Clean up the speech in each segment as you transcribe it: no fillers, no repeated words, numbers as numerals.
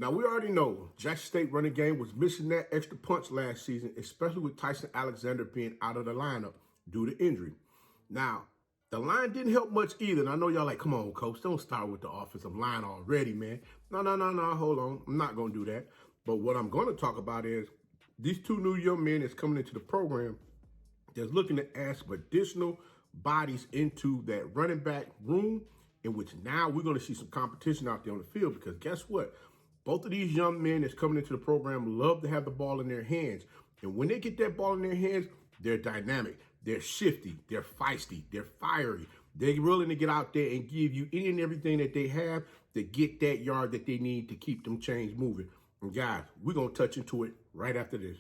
Now, we already know Jackson State running game was missing that extra punch last season, especially with Tyson Alexander being out of the lineup due to injury. Now, the line didn't help much either. And I know y'all like, come on, coach, don't start with the offensive line already, man. No, hold on. I'm not going to do that. But what I'm going to talk about is these two new young men that's coming into the program that's looking to add some additional bodies into that running back room, in which now we're going to see some competition out there on the field, because guess what? Both of these young men that's coming into the program love to have the ball in their hands. And when they get that ball in their hands, they're dynamic, they're shifty, they're feisty, they're fiery. They're willing to get out there and give you any and everything that they have to get that yard that they need to keep them chains moving. And guys, we're going to touch into it right after this.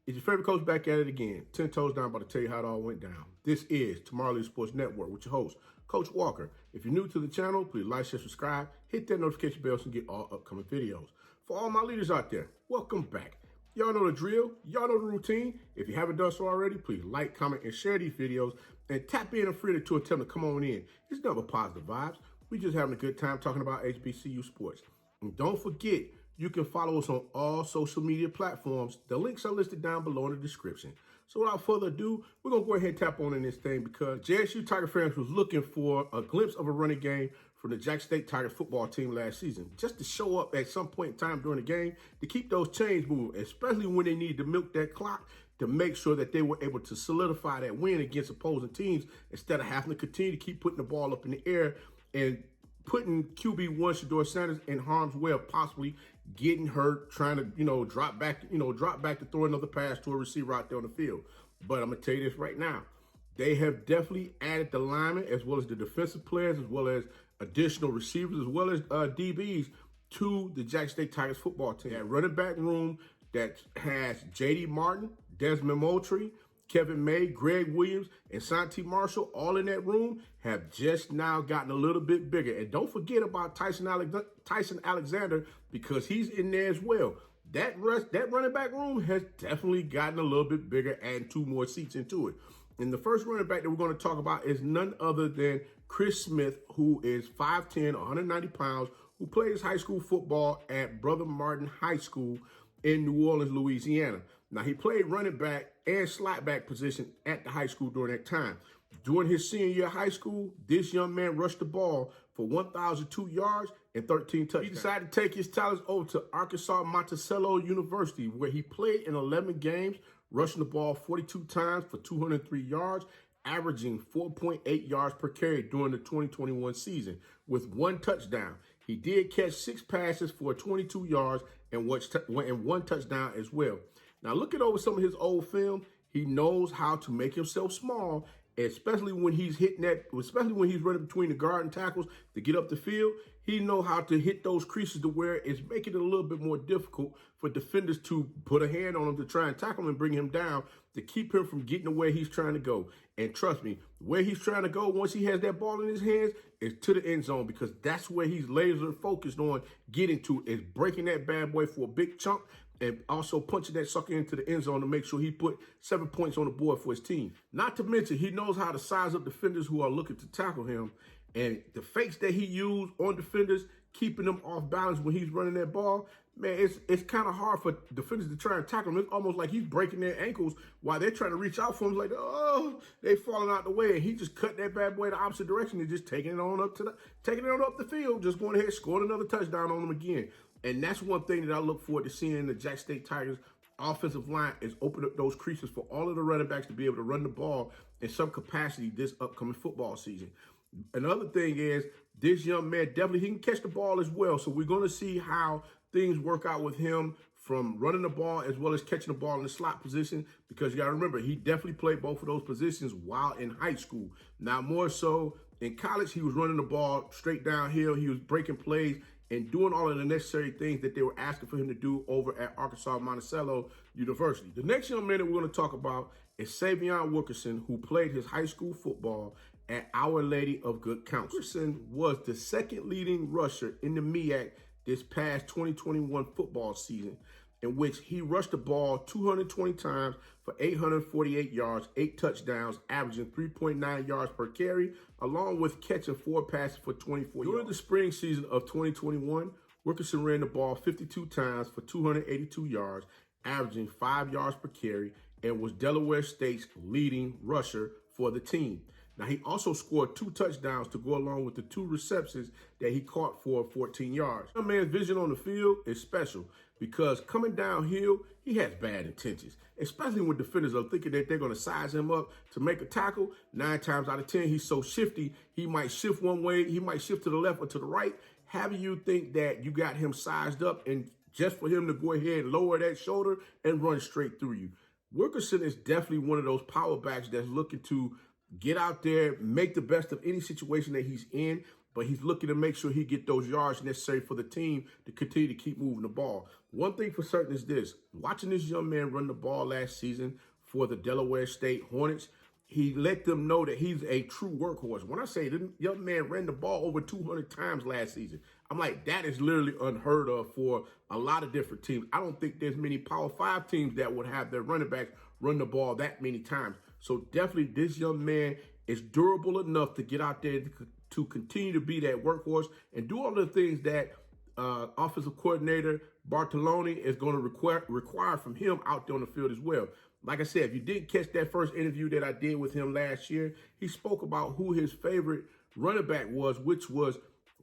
It's your favorite coach back at it again. 10 toes down, about to tell you how it all went down. This is Tomorrow League Sports Network with your host, Coach Walker. If you're new to the channel, please like, share, subscribe, hit that notification bell so you get all upcoming videos. For all my leaders out there, welcome back. Y'all know the drill. Y'all know the routine. If you haven't done so already, please like, comment, and share these videos. And tap in a friend or two and tell them to come on in. It's never positive vibes. We just having a good time talking about HBCU sports. And don't forget, you can follow us on all social media platforms. The links are listed down below in the description. So without further ado, we're going to go ahead and tap on in this thing, because JSU Tiger fans was looking for a glimpse of a running game from the Jackson State Tigers football team last season, just to show up at some point in time during the game to keep those chains moving, especially when they needed to milk that clock to make sure that they were able to solidify that win against opposing teams instead of having to continue to keep putting the ball up in the air and putting QB1 Shedeur Sanders in harm's way of possibly getting hurt, trying to, drop back to throw another pass to a receiver out there on the field. But I'm going to tell you this right now. They have definitely added the linemen, as well as the defensive players, as well as additional receivers, as well as DBs to the Jackson State Tigers football team. That running back room that has J.D. Martin, Desmond Moultrie, Kevin May, Greg Williams, and Santi Marshall, all in that room, have just now gotten a little bit bigger. And don't forget about Tyson Alexander, because he's in there as well. That running back room has definitely gotten a little bit bigger, adding 2 more seats into it. And the first running back that we're going to talk about is none other than Chris Smith, who is 5'10", 190 pounds, who plays high school football at Brother Martin High School in New Orleans, Louisiana. Now, he played running back and slot back position at the high school during that time. During his senior year of high school, this young man rushed the ball for 1,002 yards and 13 touchdowns. He decided to take his talents over to Arkansas-Monticello University, where he played in 11 games, rushing the ball 42 times for 203 yards, averaging 4.8 yards per carry during the 2021 season with 1 touchdown. He did catch 6 passes for 22 yards and 1 touchdown as well. Now, looking over some of his old film, he knows how to make himself small, especially when he's running between the guard and tackles to get up the field. He knows how to hit those creases to where it's making it a little bit more difficult for defenders to put a hand on him to try and tackle him and bring him down, to keep him from getting to where he's trying to go. And trust me, where he's trying to go once he has that ball in his hands is to the end zone, because that's where he's laser focused on getting to, is breaking that bad boy for a big chunk and also punching that sucker into the end zone to make sure he put 7 points on the board for his team. Not to mention, he knows how to size up defenders who are looking to tackle him. And the fakes that he used on defenders, keeping them off balance when he's running that ball, man, it's kind of hard for defenders to try and tackle him. It's almost like he's breaking their ankles while they're trying to reach out for him. Like, oh, they falling out the way. And he just cut that bad boy the opposite direction and just taking it on up the field, just going ahead, scoring another touchdown on them again. And that's one thing that I look forward to seeing in the Jackson State Tigers offensive line, is open up those creases for all of the running backs to be able to run the ball in some capacity this upcoming football season. Another thing is, this young man definitely, he can catch the ball as well. So we're going to see how things work out with him from running the ball as well as catching the ball in the slot position, because you got to remember, he definitely played both of those positions while in high school. Now, more so in college, he was running the ball straight downhill. He was breaking plays and doing all of the necessary things that they were asking for him to do over at Arkansas-Monticello University. The next young man that we're going to talk about is Sy'veon Wilkerson, who played his high school football at Our Lady of Good Counsel. Wilkerson was the second leading rusher in the MEAC this past 2021 football season. in which he rushed the ball 220 times for 848 yards, 8 touchdowns, averaging 3.9 yards per carry, along with catching 4 passes for 24 yards. During the spring season of 2021, Wilkerson ran the ball 52 times for 282 yards, averaging 5 yards per carry, and was Delaware State's leading rusher for the team. Now, he also scored 2 touchdowns to go along with the 2 receptions that he caught for 14 yards. Young man's vision on the field is special because coming downhill, he has bad intentions, especially when defenders are thinking that they're going to size him up to make a tackle. 9 times out of 10, he's so shifty, he might shift one way, he might shift to the left or to the right. Having you think that you got him sized up and just for him to go ahead and lower that shoulder and run straight through you. Wilkerson is definitely one of those power backs that's looking to get out there, make the best of any situation that he's in, but he's looking to make sure he get those yards necessary for the team to continue to keep moving the ball. One thing for certain is this: watching this young man run the ball last season for the Delaware State Hornets, he let them know that he's a true workhorse. When I say the young man ran the ball over 200 times last season, I'm like, that is literally unheard of for a lot of different teams. I don't think there's many Power 5 teams that would have their running backs run the ball that many times. So definitely this young man is durable enough to get out there to continue to be that workhorse and do all the things that offensive coordinator Bartoloni is going to require from him out there on the field as well. Like I said, if you didn't catch that first interview that I did with him last year, he spoke about who his favorite running back was, which was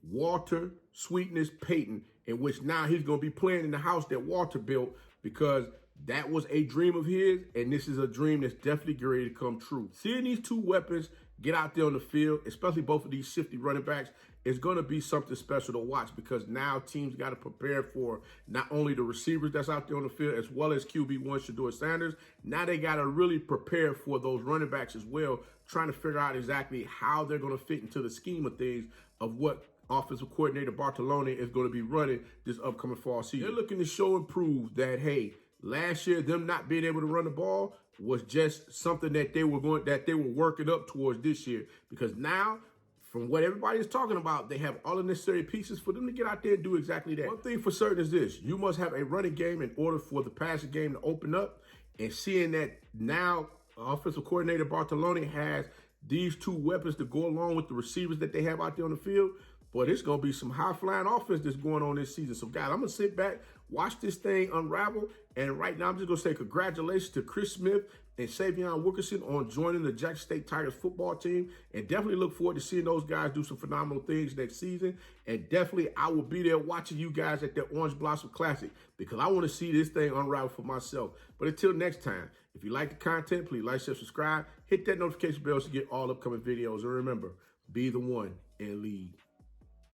Walter Sweetness Payton, in which now he's going to be playing in the house that Walter built because that was a dream of his, and this is a dream that's definitely ready to come true. Seeing these 2 weapons get out there on the field, especially both of these shifty running backs, is going to be something special to watch because now teams got to prepare for not only the receivers that's out there on the field as well as QB1 Shedeur Sanders. Now they got to really prepare for those running backs as well, trying to figure out exactly how they're going to fit into the scheme of things of what offensive coordinator Bartoloni is going to be running this upcoming fall season. They're looking to show and prove that, hey, last year, them not being able to run the ball was just something that they were working up towards this year. Because now, from what everybody is talking about, they have all the necessary pieces for them to get out there and do exactly that. One thing for certain is this: you must have a running game in order for the passing game to open up. And seeing that now, offensive coordinator Bartoloni has these 2 weapons to go along with the receivers that they have out there on the field, boy, there's going to be some high-flying offense that's going on this season. So, guys, I'm going to sit back, watch this thing unravel. And right now, I'm just going to say congratulations to Chris Smith and Sy'veon Wilkerson on joining the Jackson State Tigers football team. And definitely look forward to seeing those guys do some phenomenal things next season. And definitely, I will be there watching you guys at the Orange Blossom Classic because I want to see this thing unravel for myself. But until next time, if you like the content, please like, share, subscribe. Hit that notification bell to get all upcoming videos. And remember, be the one and lead.